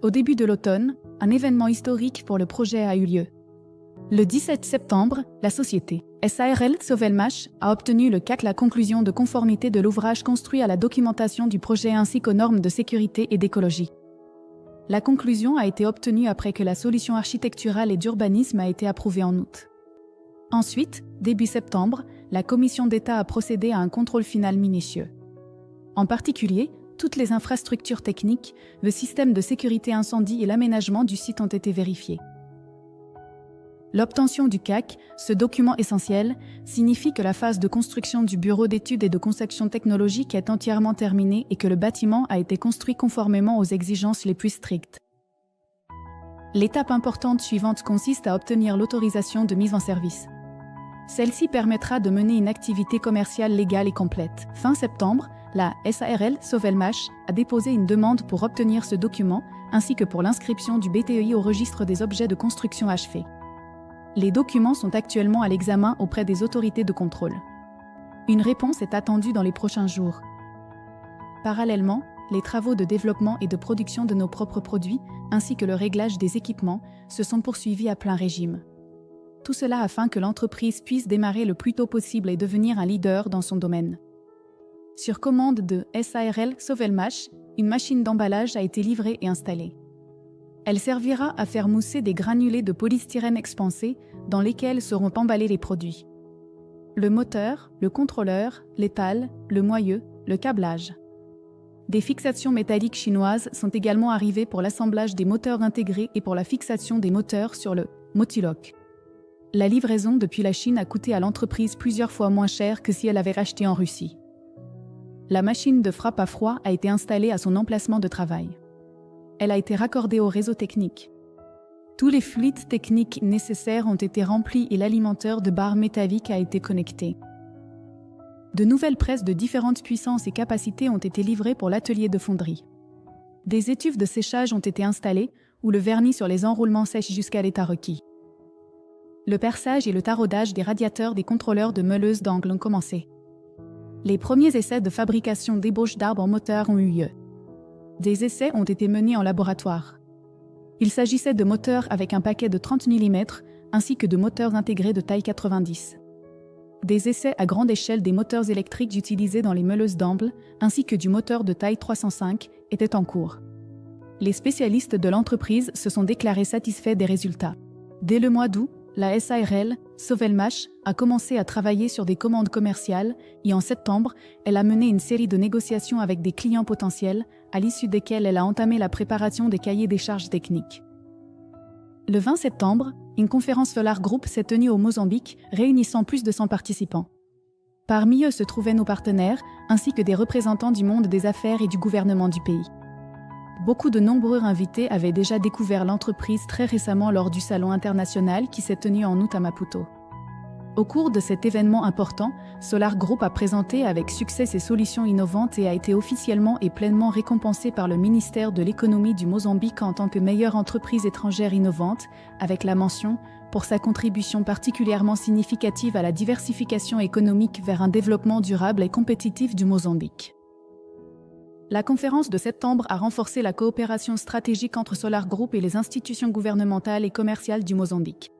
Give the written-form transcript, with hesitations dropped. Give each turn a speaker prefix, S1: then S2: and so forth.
S1: Au début de l'automne, un événement historique pour le projet a eu lieu. Le 17 septembre, la société SARL Sovelmash a obtenu le CAC la conclusion de conformité de l'ouvrage construit à la documentation du projet ainsi qu'aux normes de sécurité et d'écologie. La conclusion a été obtenue après que la solution architecturale et d'urbanisme a été approuvée en août. Ensuite, début septembre, la Commission d'État a procédé à un contrôle final minutieux. En particulier, toutes les infrastructures techniques, le système de sécurité incendie et l'aménagement du site ont été vérifiés. L'obtention du CAC, ce document essentiel, signifie que la phase de construction du bureau d'études et de conception technologique est entièrement terminée et que le bâtiment a été construit conformément aux exigences les plus strictes. L'étape importante suivante consiste à obtenir l'autorisation de mise en service. Celle-ci permettra de mener une activité commerciale légale et complète. Fin septembre, la SARL Sovelmash a déposé une demande pour obtenir ce document, ainsi que pour l'inscription du BTEI au registre des objets de construction achevés. Les documents sont actuellement à l'examen auprès des autorités de contrôle. Une réponse est attendue dans les prochains jours. Parallèlement, les travaux de développement et de production de nos propres produits, ainsi que le réglage des équipements, se sont poursuivis à plein régime. Tout cela afin que l'entreprise puisse démarrer le plus tôt possible et devenir un leader dans son domaine. Sur commande de SARL Sovelmash, une machine d'emballage a été livrée et installée. Elle servira à faire mousser des granulés de polystyrène expansé dans lesquels seront emballés les produits. Le moteur, le contrôleur, les pales, le moyeu, le câblage. Des fixations métalliques chinoises sont également arrivées pour l'assemblage des moteurs intégrés et pour la fixation des moteurs sur le Motiloc. La livraison depuis la Chine a coûté à l'entreprise plusieurs fois moins cher que si elle avait racheté en Russie. La machine de frappe à froid a été installée à son emplacement de travail. Elle a été raccordée au réseau technique. Tous les fluides techniques nécessaires ont été remplis et l'alimenteur de barres métalliques a été connecté. De nouvelles presses de différentes puissances et capacités ont été livrées pour l'atelier de fonderie. Des étuves de séchage ont été installées, où le vernis sur les enroulements sèche jusqu'à l'état requis. Le perçage et le taraudage des radiateurs des contrôleurs de meuleuse d'angle ont commencé. Les premiers essais de fabrication d'ébauches d'arbres en moteur ont eu lieu. Des essais ont été menés en laboratoire. Il s'agissait de moteurs avec un paquet de 30 mm, ainsi que de moteurs intégrés de taille 90. Des essais à grande échelle des moteurs électriques utilisés dans les meuleuses d'amble, ainsi que du moteur de taille 305, étaient en cours. Les spécialistes de l'entreprise se sont déclarés satisfaits des résultats. Dès le mois d'août, la SARL Sovelmash a commencé à travailler sur des commandes commerciales et en septembre, elle a mené une série de négociations avec des clients potentiels, à l'issue desquelles elle a entamé la préparation des cahiers des charges techniques. Le 20 septembre, une conférence Solar Group s'est tenue au Mozambique, réunissant plus de 100 participants. Parmi eux se trouvaient nos partenaires, ainsi que des représentants du monde des affaires et du gouvernement du pays. Beaucoup de nombreux invités avaient déjà découvert l'entreprise très récemment lors du Salon international qui s'est tenu en août à Maputo. Au cours de cet événement important, Solar Group a présenté avec succès ses solutions innovantes et a été officiellement et pleinement récompensé par le ministère de l'économie du Mozambique en tant que meilleure entreprise étrangère innovante, avec la mention « pour sa contribution particulièrement significative à la diversification économique vers un développement durable et compétitif du Mozambique ». La conférence de septembre a renforcé la coopération stratégique entre Solar Group et les institutions gouvernementales et commerciales du Mozambique.